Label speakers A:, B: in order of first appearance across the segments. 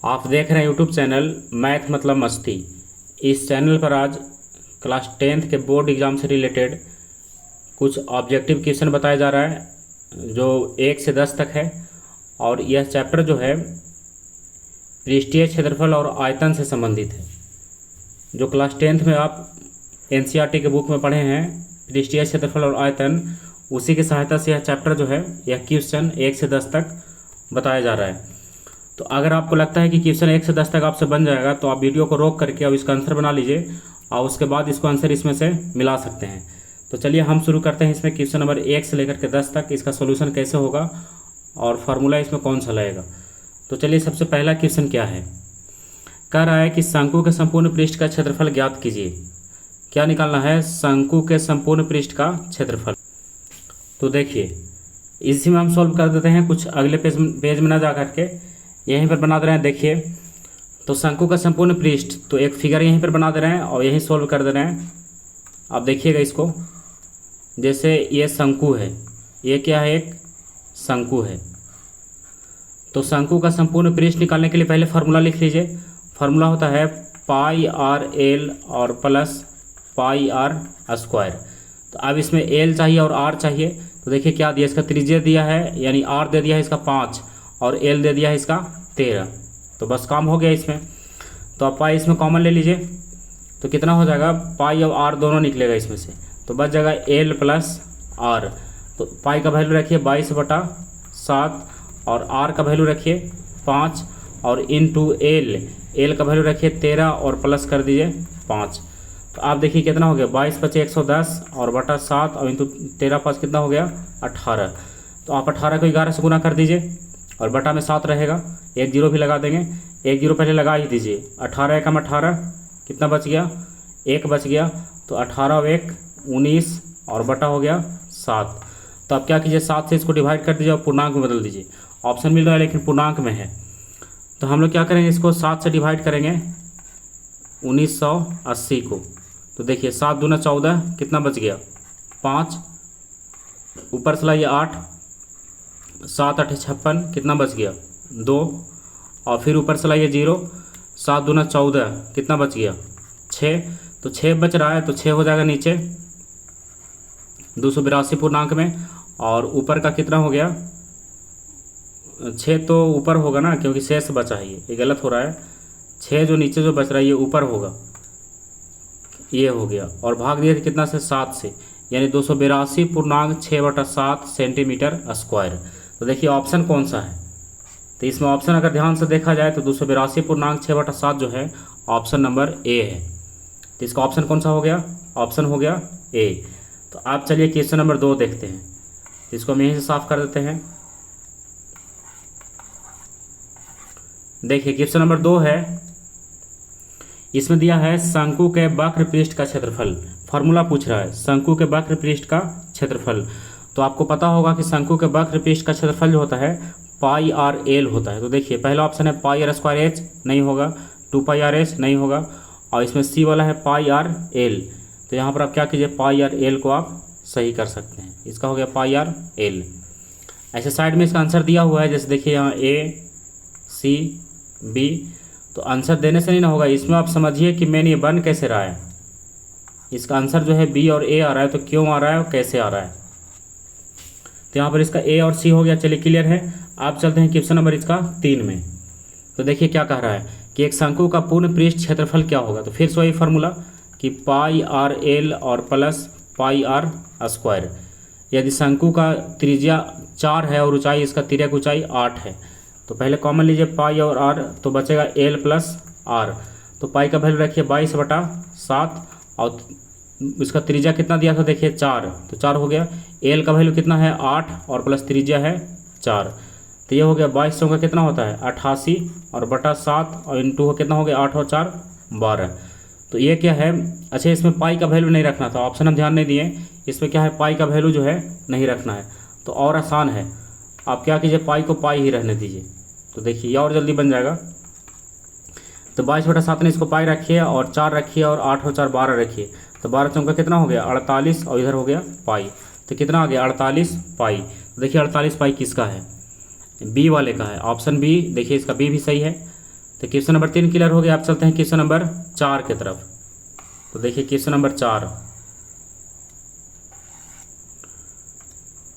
A: आप देख रहे हैं यूट्यूब चैनल मैथ मतलब मस्ती। इस चैनल पर आज क्लास 10th के बोर्ड एग्ज़ाम से रिलेटेड कुछ ऑब्जेक्टिव क्वेश्चन बताया जा रहा है जो 1 से 10 तक है। और यह चैप्टर जो है पृष्ठीय क्षेत्रफल और आयतन से संबंधित है। जो क्लास 10th में आप एनसीईआरटी के बुक में पढ़े हैं पृष्ठीय क्षेत्रफल और आयतन, उसी की सहायता से यह चैप्टर जो है यह क्वेश्चन 1 से 10 तक बताया जा रहा है। तो अगर आपको लगता है कि क्वेश्चन 1 से 10 तक आपसे बन जाएगा तो आप वीडियो को रोक करके अब इसका आंसर बना लीजिए और उसके बाद इसको आंसर इसमें से मिला सकते हैं। तो चलिए हम शुरू करते हैं। इसमें क्वेश्चन नंबर 1 से लेकर के 10 तक इसका सोल्यूशन कैसे होगा और फार्मूला इसमें कौन सा लगेगा। तो चलिए सबसे पहला क्वेश्चन क्या है, कह रहा है कि शंकु के संपूर्ण पृष्ठ का क्षेत्रफल ज्ञात कीजिए। क्या निकालना है? शंकु के संपूर्ण पृष्ठ का क्षेत्रफल। तो देखिए इसी में हम सॉल्व कर देते हैं, कुछ अगले पेज में ना जा करके यहीं पर बना दे रहे हैं। देखिए तो शंकु का संपूर्ण पृष्ठ, तो एक फिगर यहीं पर बना दे रहे हैं और यहीं सॉल्व कर दे रहे हैं। अब देखिएगा इसको, जैसे ये शंकु है, ये क्या है? एक शंकु है। तो शंकु का संपूर्ण पृष्ठ निकालने के लिए पहले फार्मूला लिख लीजिए। फार्मूला होता है पाई आर एल और प्लस पाई आर स्क्वायर। तो अब इसमें एल चाहिए और आर चाहिए। तो देखिए क्या दिया, इसका त्रिज्या दिया है यानी आर दे दिया है इसका 5 और एल दे दिया है इसका 13। तो बस काम हो गया इसमें। तो आप पाई इसमें कॉमन ले लीजिए तो कितना हो जाएगा, पाई और आर दोनों निकलेगा इसमें से, तो बच जाएगा एल प्लस आर। तो पाई का वैल्यू रखिए 22/7 और आर का वैल्यू रखिए 5 और इनटू एल का वैल्यू रखिए 13 और प्लस कर दीजिए 5। तो आप देखिए कितना हो गया, 22 × 110 और बटा 7 और इंटू 13 5 कितना हो गया 18। तो आप 18 को 11 से गुना कर दीजिए और बटा में 7 रहेगा, एक जीरो भी लगा देंगे, एक जीरो पहले लगा ही दीजिए। 18 एकम 18 कितना बच गया, 1 बच गया। तो 18 और 1 19 और बटा हो गया 7। तो आप क्या कीजिए, 7 से इसको डिवाइड कर दीजिए और पूर्णांक में बदल दीजिए। ऑप्शन मिल रहा है लेकिन पूर्णांक में है, तो हम लोग क्या करेंगे, इसको 7 से डिवाइड करेंगे 1980 को। तो देखिए 7 दूना 14 कितना बच गया 5, ऊपर से लाइए 8, 7 8 56 कितना बच गया 2 और फिर ऊपर से लाइए 0, 7 दूना 14 कितना बच गया 6। तो 6 बच रहा है तो 6 हो जाएगा नीचे 282 पूर्णांक में, और ऊपर का कितना हो गया 6 तो ऊपर होगा ना क्योंकि शेष बचा है, ये गलत हो रहा है। 6 जो नीचे जो बच रहा है ये ऊपर होगा, ये हो गया। और भाग दिया कितना से 7 से, यानी 282.6/7 सेंटीमीटर स्क्वायर। तो देखिए ऑप्शन कौन सा है, तो इसमें ऑप्शन अगर ध्यान से देखा जाए तो 282.6/7 जो है ऑप्शन नंबर ए है। तो इसका ऑप्शन कौन सा हो गया, ऑप्शन हो गया ए। तो आप चलिए क्वेश्चन नंबर 2 देखते हैं, इसको हम यहीं से साफ कर देते हैं। देखिए क्वेश्चन नंबर 2 है, इसमें दिया है शंकु के वक्र पृष्ठ का क्षेत्रफल। फार्मूला पूछ रहा है शंकु के वक्र पृष्ठ का क्षेत्रफल। तो आपको पता होगा कि शंकु के वक्र पृष्ठ का क्षेत्रफल जो होता है पाई आर एल होता है। तो देखिए पहला ऑप्शन है पाई आर स्क्वायर एच, नहीं होगा, 2 पाई आर एच नहीं होगा, और इसमें सी वाला है पाई आर एल। तो यहाँ पर आप क्या कीजिए, पाई आर एल को आप सही कर सकते हैं, इसका हो गया पाई आर एल। ऐसे साइड में इसका आंसर दिया हुआ है, जैसे देखिए यहाँ ए सी बी। तो आंसर देने से नहीं ना होगा, इसमें आप समझिए कि मैंने ये बन कैसे रहा है। इसका आंसर जो है बी और ए आ रहा है, तो क्यों आ रहा है और कैसे आ रहा है। तो यहाँ पर इसका ए और सी हो गया, चलिए क्लियर है। आप चलते हैं क्वेश्चन नंबर इसका 3 में। तो देखिए क्या कह रहा है कि एक शंकु का पूर्ण पृष्ठ क्षेत्रफल क्या होगा। तो फिर से वही फार्मूला कि पाई आर एल और प्लस पाई आर स्क्वायर। यदि शंकु का त्रिज्या 4 है और ऊंचाई इसका तिर्यक ऊंचाई 8 है, तो पहले कॉमन लीजिए पाई और आर, तो बचेगा एल प्लस आर। तो पाई का वैल्यू रखिए 22/7 और इसका त्रिज्या कितना दिया था देखिए 4, तो 4 हो गया। एल का वैल्यू कितना है 8 और प्लस त्रिज्या है 4, तो ये हो गया 22 का कितना होता है 88 और बटा 7 और इंटू कितना हो गया 8 और 4 12। तो ये क्या है, अच्छा इसमें पाई का वैल्यू नहीं रखना था, ऑप्शन हम ध्यान नहीं दिए। इसमें क्या है, पाई का वैल्यू जो है नहीं रखना है, तो और आसान है, आप क्या कीजिए पाई को पाई ही रहने दीजिए। तो देखिए ये और जल्दी बन जाएगा। तो 22/7 ने इसको पाई रखिए और 4 रखिए और 8 और 4 12 रखिए, तो 12 चौका कितना हो गया 48 और इधर हो गया पाई, तो कितना आ गया 48 पाई। तो देखिए 48 पाई किसका है, बी वाले का है, ऑप्शन बी। देखिए इसका बी भी सही है। तो क्वेश्चन नंबर 3 क्लियर हो गया। आप चलते हैं क्वेश्चन नंबर 4 की तरफ। तो देखिए क्वेश्चन नंबर 4,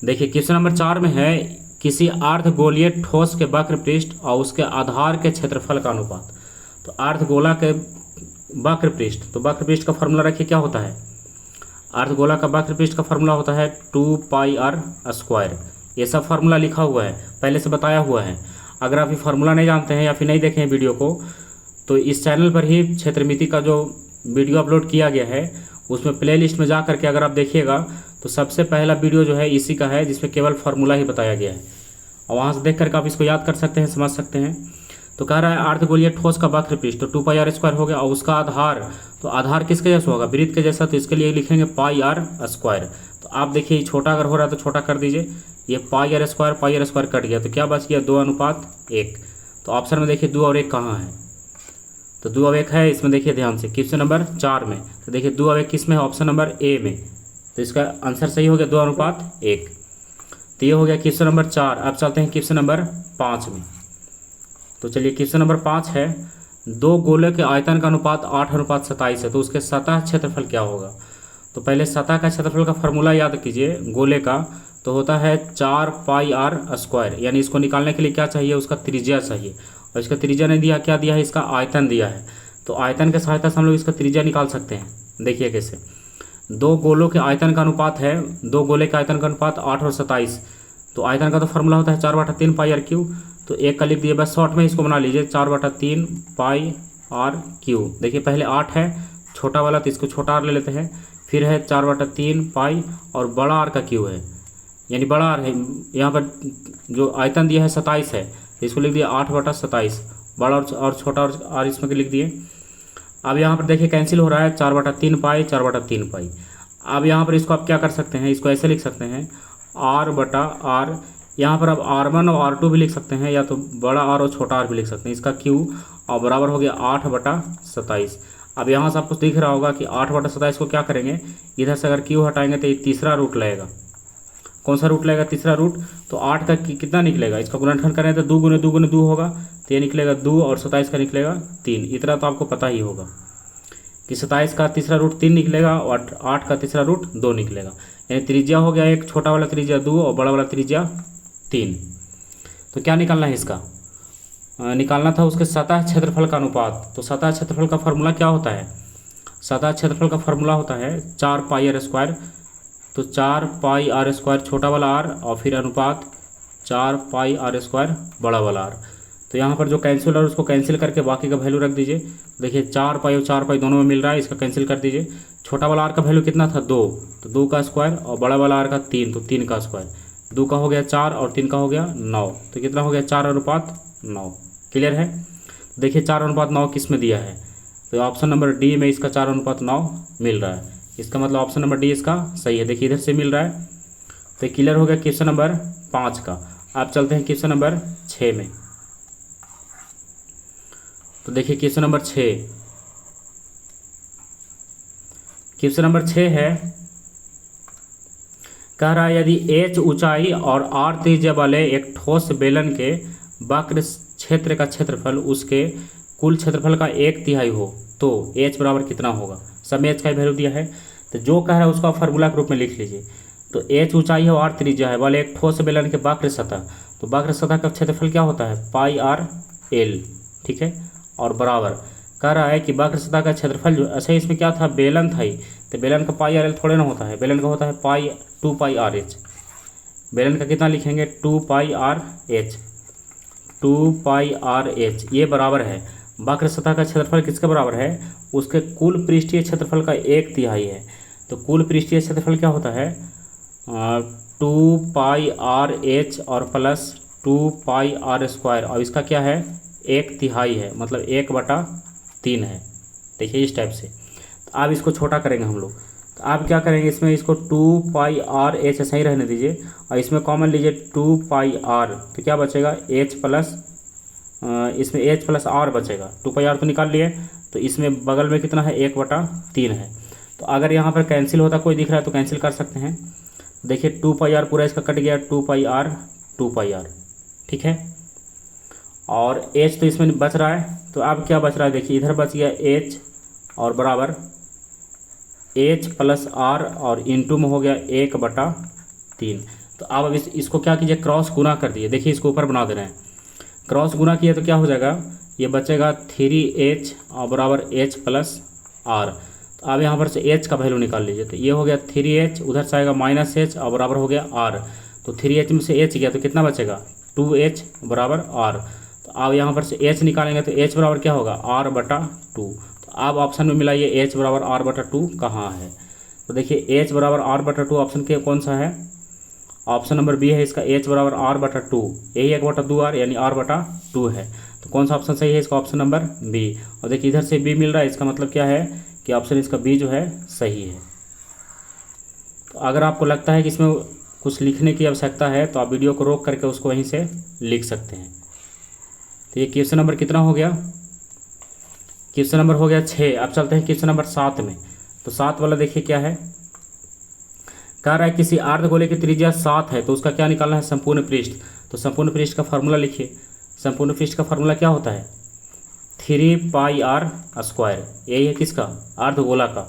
A: देखिए क्वेश्चन नंबर 4 में है किसी अर्धगोलीय ठोस के वक्र पृष्ठ और उसके आधार के क्षेत्रफल का अनुपात। तो अर्धगोला के वक्र पृष्ठ, तो वक्र पृष्ठ का फॉर्मूला रखिए क्या होता है। अर्धगोला का वक्र पृष्ठ का फॉर्मूला होता है 2πr²। ये सब फार्मूला लिखा हुआ है, पहले से बताया हुआ है। अगर आप ये फार्मूला नहीं जानते हैं या फिर नहीं देखे हैं वीडियो को, तो इस चैनल पर ही क्षेत्रमिति का जो वीडियो अपलोड किया गया है उसमें प्लेलिस्ट में जा करके अगर आप देखिएगा तो सबसे पहला वीडियो जो है इसी का है, जिसमें केवल फार्मूला ही बताया गया है, और वहाँ से देख करके आप इसको याद कर सकते हैं, समझ सकते हैं। तो कह रहा है अर्धगोलीय ठोस का वक्र पृष्ठ, तो 2πr² हो गया, और उसका आधार, तो आधार किसके जैसा होगा, वृत्त के जैसा, तो इसके लिए लिखेंगे πr²। तो आप देखिए छोटा अगर हो रहा है तो छोटा कर दीजिए, ये πr² कट गया, तो क्या बच गया 2:1। तो ऑप्शन में देखिए 2 और 1 कहाँ है, तो 2 और 1 है इसमें, देखिए ध्यान से क्वेश्चन नंबर 4 में। तो देखिए 2 और 1 किस में है, ऑप्शन नंबर ए में। तो इसका आंसर सही हो गया 2:1। तो ये हो गया क्वेश्चन नंबर 4। अब चलते हैं क्वेश्चन नंबर 5 में। तो चलिए क्वेश्चन नंबर 5 है, दो गोले के आयतन का अनुपात 8:27 है, तो उसके सतह क्षेत्रफल क्या होगा। तो पहले सतह का क्षेत्रफल का फॉर्मूला याद कीजिए गोले का, तो होता है 4πr²। यानी इसको निकालने के लिए क्या चाहिए, उसका त्रिज्या चाहिए, और इसका त्रिज्या नहीं दिया, क्या दिया है, इसका आयतन दिया है। तो आयतन के सहायता से हम लोग इसका त्रिज्या निकाल सकते हैं। देखिए कैसे, दो गोलों के आयतन का अनुपात है, दो गोले के आयतन का अनुपात 8 और 27। तो आयतन का तो फॉर्मूला होता है 4/3πr³। तो एक का लिख दिए, बस शॉर्ट में इसको बना लीजिए 4/3πr³। देखिए पहले 8 है छोटा वाला, तो इसको छोटा आर ले लेते हैं, फिर है 4/3π और बड़ा आर का क्यू है, यानी बड़ा आर है। यहाँ पर जो आयतन दिया है 27 है, तो इसको लिख दिया 8/27, बड़ा और छोटा और आर इसमें लिख दिए। अब यहाँ पर देखिए कैंसिल हो रहा है 4/3π 4/3π। अब यहाँ पर इसको आप क्या कर सकते हैं, इसको ऐसे लिख सकते हैं r/r। यहाँ पर आप r1 और r2 भी लिख सकते हैं, या तो बड़ा r और छोटा r भी लिख सकते हैं। इसका q और बराबर हो गया 8/27। अब यहाँ से आपको दिख रहा होगा कि 8/27 को क्या करेंगे, इधर से अगर q हटाएंगे तो ये तीसरा रूट लगेगा। कौन सा रूट लगेगा, तीसरा रूट। तो 8 का कितना निकलेगा, इसका गुणनखंड करें तो 2 × 2 × 2 होगा, तो ये निकलेगा 2, और 27 का निकलेगा 3। इतना तो आपको पता ही होगा कि 27 का तीसरा रूट 3 निकलेगा और 8 का तीसरा रूट 2 निकलेगा। यानी त्रिज्या हो गया एक, छोटा वाला त्रिज्या 2 और बड़ा वाला त्रिज्या 3। तो क्या निकालना है, इसका निकालना था उसके सतह क्षेत्रफल का अनुपात। तो सतह क्षेत्रफल का फॉर्मूला क्या होता है, सतह क्षेत्रफल का फॉर्मूला होता है 4πr²। तो 4πr² छोटा वाला r और फिर अनुपात 4πr² बड़ा वाला r। तो यहाँ पर जो कैंसिल है उसको कैंसिल करके बाकी का वैल्यू रख दीजिए। देखिए 4π और 4π दोनों में मिल रहा है, इसका कैंसिल कर दीजिए। छोटा वाला r का वैल्यू कितना था 2, तो 2 का स्क्वायर, और बड़ा वाला r का 3, तो 3 का स्क्वायर। 2 का हो गया 4 और 3 का हो गया 9, तो कितना हो गया 4:9। क्लियर है। देखिए 4:9 किस में दिया है, तो ऑप्शन नंबर डी में इसका 4:9 मिल रहा है। इसका मतलब ऑप्शन नंबर डी इसका सही है। देखिए इधर से मिल रहा है। तो क्लियर हो गया क्वेश्चन नंबर 5 का। आप चलते हैं क्वेश्चन नंबर 6 में। तो देखिए क्वेश्चन नंबर 6, क्वेश्चन नंबर 6 है, कह रहा है यदि h ऊंचाई और r त्रिज्या वाले एक ठोस बेलन के वक्र क्षेत्र का क्षेत्रफल उसके कुल क्षेत्रफल का 1/3 हो तो h बराबर कितना होगा। सब में h का वैल्यू दिया है, तो जो कह रहा है उसका फार्मूला के रूप में लिख लीजिए। तो h ऊंचाई है और r त्रिज्या है वाले एक ठोस बेलन के वक्र सतह, तो वक्र सतह का क्षेत्रफल क्या होता है πr/l, ठीक है। और बराबर कह रहा है कि वक्र सतह का क्षेत्रफल जो, अच्छा इसमें क्या था, बेलन था ही, तो बेलन का πr/l थोड़े ना होता है, बेलन का होता है 2πr/h। बेलन का कितना लिखेंगे 2πr/h, 2πr/h। ये बराबर है वक्र सतह का क्षेत्रफल किसके बराबर है, उसके कुल पृष्ठीय क्षेत्रफल का 1/3 है। तो कुल पृष्ठीय क्षेत्रफल क्या होता है 2πr/h और प्लस 2πr², और इसका क्या है 1/3 है, मतलब 1/3 है। देखिए इस टाइप से। तो आप इसको छोटा करेंगे हम लोग, तो आप क्या करेंगे, इसमें इसको 2πr/h ऐसा ही रहने दीजिए, और इसमें कॉमन लीजिए 2πr, तो क्या बचेगा h प्लस, इसमें h प्लस r बचेगा। 2πr तो निकाल लिए, तो इसमें बगल में कितना है 1/3 है। तो अगर यहाँ पर कैंसिल होता कोई दिख रहा है तो कैंसिल कर सकते हैं। देखिए 2πr पूरा इसका कट गया, 2πr, ठीक है। और h तो इसमें बच रहा है तो अब क्या बच रहा है, देखिए इधर बच गया h और बराबर h प्लस r और इंटू में हो गया 1/3। तो अब इसको क्या कीजिए, क्रॉस गुना कर दिए। देखिए इसको ऊपर बना दे रहे हैं, क्रॉस गुना किए तो क्या हो जाएगा, ये बचेगा 3h और बराबर h प्लस r। तो अब यहाँ पर से h का वैल्यू निकाल लीजिए। तो ये हो गया 3h, उधर से आएगा -h और बराबर हो गया r। तो 3h में से h गया तो कितना बचेगा, 2h बराबर r। तो अब यहाँ पर से h निकालेंगे तो h बराबर क्या होगा, r/2। तो अब ऑप्शन में मिला ये h बराबर r/2 कहाँ है। तो देखिए h बराबर r/2 ऑप्शन के कौन सा है, ऑप्शन नंबर बी है इसका, h बराबर r/2, यही 1/2r यानी r/2 है। तो कौन सा ऑप्शन सही है इसका, ऑप्शन नंबर बी। और देखिए इधर से बी मिल रहा है, इसका मतलब क्या है कि ऑप्शन इसका बी जो है सही है। तो अगर आपको लगता है कि इसमें कुछ लिखने की आवश्यकता है तो आप वीडियो को रोक करके उसको वहीं से लिख सकते हैं। तो ये क्वेश्चन नंबर कितना हो गया, क्वेश्चन नंबर हो गया 6। अब चलते हैं क्वेश्चन नंबर 7 में। तो 7 वाला देखिए क्या है, कह रहा है किसी अर्धगोले की त्रिज्या 7 है तो उसका क्या निकालना है, संपूर्ण पृष्ठ। तो संपूर्ण पृष्ठ का फार्मूला लिखिए। संपूर्ण पृष्ठ का फार्मूला क्या होता है, 3πr²। यही है किसका, अर्धगोला का।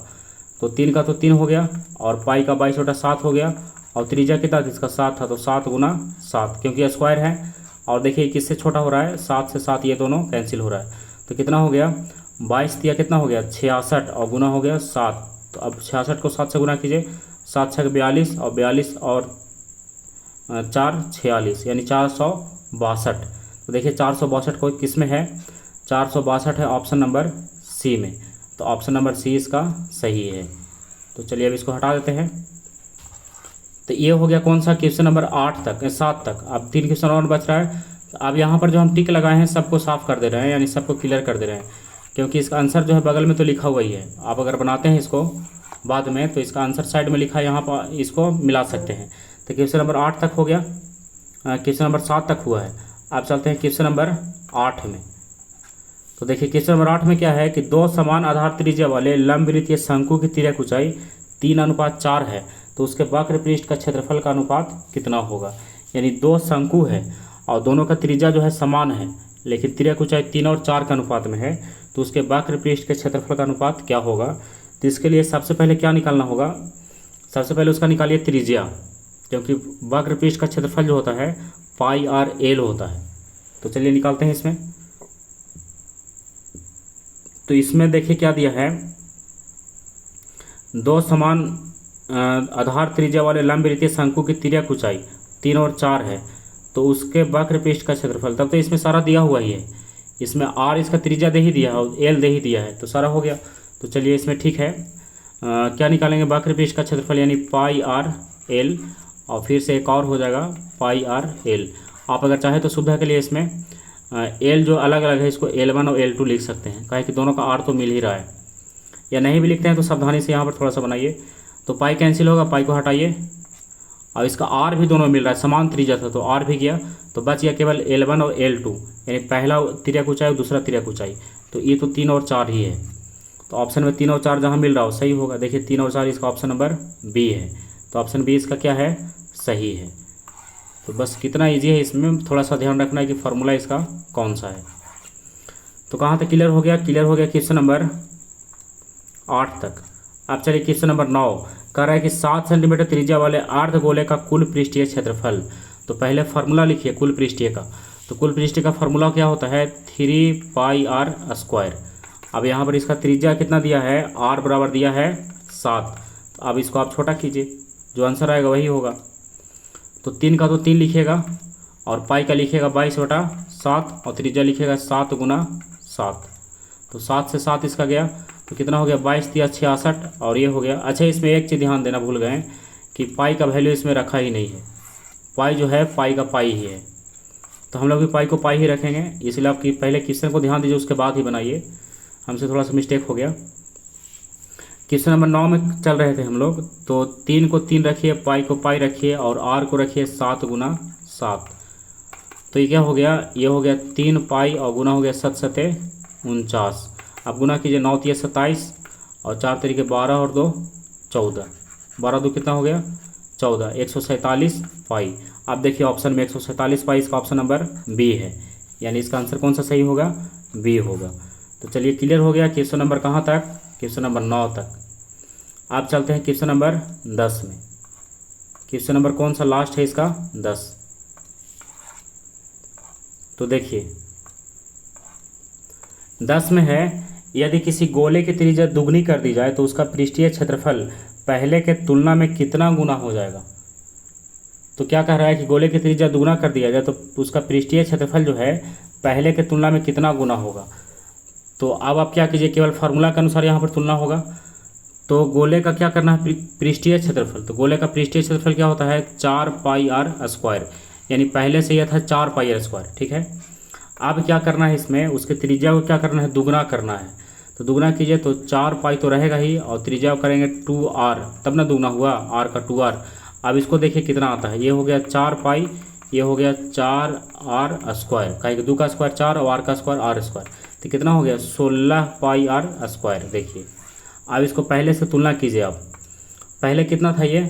A: तो 3 का तो 3 हो गया और पाई का 22/7 हो गया और त्रिज्या कितना था इसका 7 था, तो 7 × 7 क्योंकि स्क्वायर है। और देखिए किससे छोटा हो रहा है, 7 से 7 ये दोनों कैंसिल हो रहा है। तो कितना हो गया, 22 दिया कितना हो गया 66 और गुना हो गया 7। तो अब 66 को 7 से गुना कीजिए, 7 6 42 और 42 और 4 46 यानी 462। तो देखिए 462 को किस में है, 462 है ऑप्शन नंबर सी में। तो ऑप्शन नंबर सी इसका सही है। तो चलिए अब इसको हटा देते हैं। तो ये हो गया कौन सा, क्वेश्चन नंबर 7 तक। अब 3 क्वेश्चन और बच रहा है। तो अब यहाँ पर जो हम टिक लगाए हैं सबको साफ कर दे रहे हैं, यानी सबको क्लियर कर दे रहे हैं, क्योंकि इसका आंसर जो है बगल में तो लिखा हुआ ही है। आप अगर बनाते हैं इसको बाद में तो इसका आंसर साइड में लिखा है, यहाँ पर इसको मिला सकते हैं। तो क्वेश्चन नंबर 8 तक हो गया, क्वेश्चन नंबर 7 तक हुआ है। अब चलते हैं क्वेश्चन नंबर 8 में। तो देखिए क्वेश्चन नंबर 8 में क्या है कि दो समान आधार त्रिज्या वाले लंबवृत्तीय शंकु की तिर्यक ऊंचाई 3:4 है तो उसके वक्र पृष्ठ का क्षेत्रफल का अनुपात कितना होगा। यानी दो शंकु है और दोनों का त्रिज्या जो है समान है, लेकिन तिर्यक ऊंचाई 3 और 4 के अनुपात में है, तो उसके वक्र पृष्ठ के क्षेत्रफल का अनुपात क्या होगा। तो इसके लिए सबसे पहले क्या निकालना होगा, सबसे पहले उसका निकालिए त्रिज्या, क्योंकि वक्र पृष्ठ का क्षेत्रफल जो होता है πr/l होता है। तो चलिए निकालते हैं इसमें। तो इसमें देखिए क्या दिया है, दो समान आधार त्रिज्या वाले लंबवृत्तीय शंकु की तिर्यक ऊंचाई 3 और 4 है तो उसके वक्र पृष्ठ का क्षेत्रफल, तब तो इसमें सारा दिया हुआ ही है। इसमें r इसका त्रिज्या दे ही दिया है और l दे ही दिया है, तो सारा हो गया। तो चलिए इसमें ठीक है, क्या निकालेंगे, वक्र पृष्ठ का क्षेत्रफल यानी πr/l और फिर से एक और हो जाएगा πr/l। आप अगर चाहे तो सुविधा के लिए इसमें l जो अलग अलग है इसको L1 और L2 लिख सकते हैं, काहे कि दोनों का r तो मिल ही रहा है। या नहीं भी लिखते हैं तो सावधानी से यहाँ पर थोड़ा सा बनाइए। तो पाई कैंसिल होगा, पाई को हटाइए और इसका r भी दोनों मिल रहा है, समान त्रिज्या था तो r भी गया, तो बच गया केवल L1 और L2, यानी पहला तिर्यक ऊंचाई और दूसरा तिर्यक ऊंचाई। तो ये तो 3 और 4 ही है, तो ऑप्शन में 3 और 4 जहाँ मिल रहा हो सही होगा। देखिए 3 और 4 इसका ऑप्शन नंबर बी है, तो ऑप्शन बी इसका क्या है, सही है। तो बस कितना ईजी है, इसमें थोड़ा सा ध्यान रखना है कि फार्मूला इसका कौन सा है। तो कहाँ तक क्लियर हो गया, क्लियर हो गया क्वेश्चन नंबर 8 तक। अब चलिए क्वेश्चन नंबर 9, कह रहा है कि 7 सेंटीमीटर त्रिज्या वाले अर्धगोले का कुल पृष्ठीय क्षेत्रफल। तो पहले फार्मूला लिखिए कुल पृष्ठीय का। तो कुल पृष्ठीय का फार्मूला क्या होता है, 3πr²। अब यहाँ पर इसका त्रिज्या कितना दिया है, r बराबर दिया है 7। तो अब इसको आप छोटा कीजिए, जो आंसर आएगा वही होगा। तो 3 का तो 3 लिखिएगा और पाई का लिखिएगा 22/7 और त्रिज्या लिखिएगा 7 × 7। तो 7 से 7 इसका गया, तो कितना हो गया, 22 दिया 66 और ये हो गया। अच्छा इसमें एक चीज़ ध्यान देना भूल गए कि पाई का वैल्यू इसमें रखा ही नहीं है, पाई जो है पाई का पाई ही है, तो हम लोग भी पाई को पाई ही रखेंगे। इसलिए आप पहले क्वेश्चन को ध्यान दीजिए, उसके बाद ही बनाइए। हमसे थोड़ा सा मिस्टेक हो गया। क्वेश्चन नंबर 9 में चल रहे थे हम लोग, तो 3 को 3 रखिए, पाई को पाई रखिए और r को रखिए 7 × 7। तो ये क्या हो गया, ये हो गया 3 पाई और गुना हो गया 7 सते 49। अब गुना कीजिए, 9 तिया 27 और 4 तरीके 12 और 2 14, 12 2 कितना हो गया 14, 147 पाई। अब देखिए ऑप्शन में 147 पाई इसका ऑप्शन नंबर बी है, यानी इसका आंसर कौन सा सही होगा, बी होगा। तो चलिए क्लियर हो गया क्वेश्चन नंबर कहाँ तक, क्वेश्चन नंबर 9 तक। आप चलते हैं क्वेश्चन नंबर 10 में। क्वेश्चन नंबर कौन सा लास्ट है इसका, 10। तो देखिए 10 में है, यदि किसी गोले की त्रिज्या दुगनी कर दी जाए तो उसका पृष्ठीय क्षेत्रफल पहले के तुलना में कितना गुना हो जाएगा। तो क्या कह रहा है कि गोले की त्रिज्या दुगना कर दिया जाए तो उसका पृष्ठीय क्षेत्रफल जो है पहले के तुलना में कितना गुना होगा। तो अब आप क्या कीजिए, केवल फार्मूला के अनुसार यहाँ पर तुलना होगा। तो गोले का क्या करना है, पृष्ठीय क्षेत्रफल। तो गोले का पृष्ठीय क्षेत्रफल क्या होता है, 4πr², यानी पहले से यह था 4πr², ठीक है। अब क्या करना है इसमें, उसके त्रिज्या को क्या करना है, दुगना करना है। तो दुगना कीजिए तो 4π तो रहेगा ही, और त्रिज्या को करेंगे 2r, तब ना दुगना हुआ, r का 2r। अब इसको देखिए कितना आता है, ये हो गया 4π, ये हो गया 4r², कहीं कि 2 का स्क्वायर 4 और r का स्क्वायर r², तो कितना हो गया 16πr²। देखिए अब इसको पहले से तुलना कीजिए। आप पहले कितना था, ये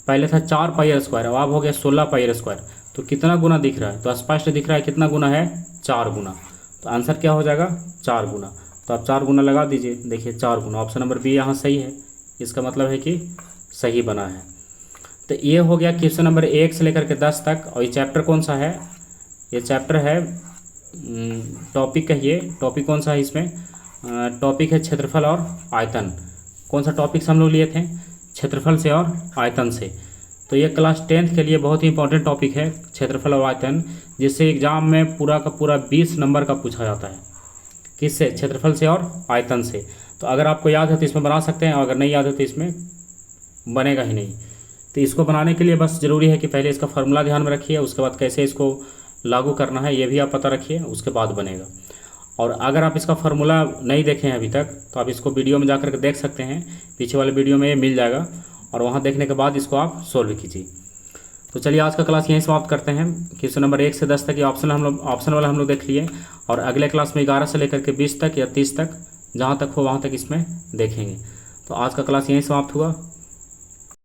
A: पहले था 4πr², अब हो गया 16πr²। तो कितना गुना दिख रहा है, तो स्पष्ट दिख रहा है कितना गुना है, 4 गुना। तो आंसर क्या हो जाएगा, 4 गुना। तो आप 4 गुना लगा दीजिए, देखिए 4 गुना। ऑप्शन नंबर बी यहाँ सही है, इसका मतलब है कि सही बना है। तो ये हो गया क्वेश्चन नंबर 1 से लेकर के 10 तक। और ये चैप्टर कौन सा है, ये चैप्टर है टॉपिक, कहिए टॉपिक कौन सा है इसमें, टॉपिक है क्षेत्रफल और आयतन। कौन सा टॉपिक से हम लोग लिए थे, क्षेत्रफल से और आयतन से। तो ये क्लास 10th के लिए बहुत ही इंपॉर्टेंट टॉपिक है, क्षेत्रफल और आयतन, जिससे एग्जाम में पूरा का पूरा 20 नंबर का पूछा जाता है। किससे, क्षेत्रफल से और आयतन से। तो अगर आपको याद है तो इसमें बना सकते हैं, और अगर नहीं याद है तो इसमें बनेगा ही नहीं। तो इसको बनाने के लिए बस ज़रूरी है कि पहले इसका फार्मूला ध्यान में रखिए, उसके बाद कैसे इसको लागू करना है ये भी आप पता रखिए, उसके बाद बनेगा। और अगर आप इसका फार्मूला नहीं देखे हैं अभी तक तो आप इसको वीडियो में जाकर के देख सकते हैं, पीछे वाले वीडियो में ये मिल जाएगा, और वहाँ देखने के बाद इसको आप सोल्व कीजिए। तो चलिए आज का क्लास यहीं समाप्त करते हैं। क्वेश्चन नंबर 1 से 10 तक ये ऑप्शन वाला हम लोग देख लिए, और अगले क्लास में 11 से लेकर के 20 तक या 30 तक, जहाँ तक हो वहाँ तक इसमें देखेंगे। तो आज का क्लास यहीं समाप्त हुआ।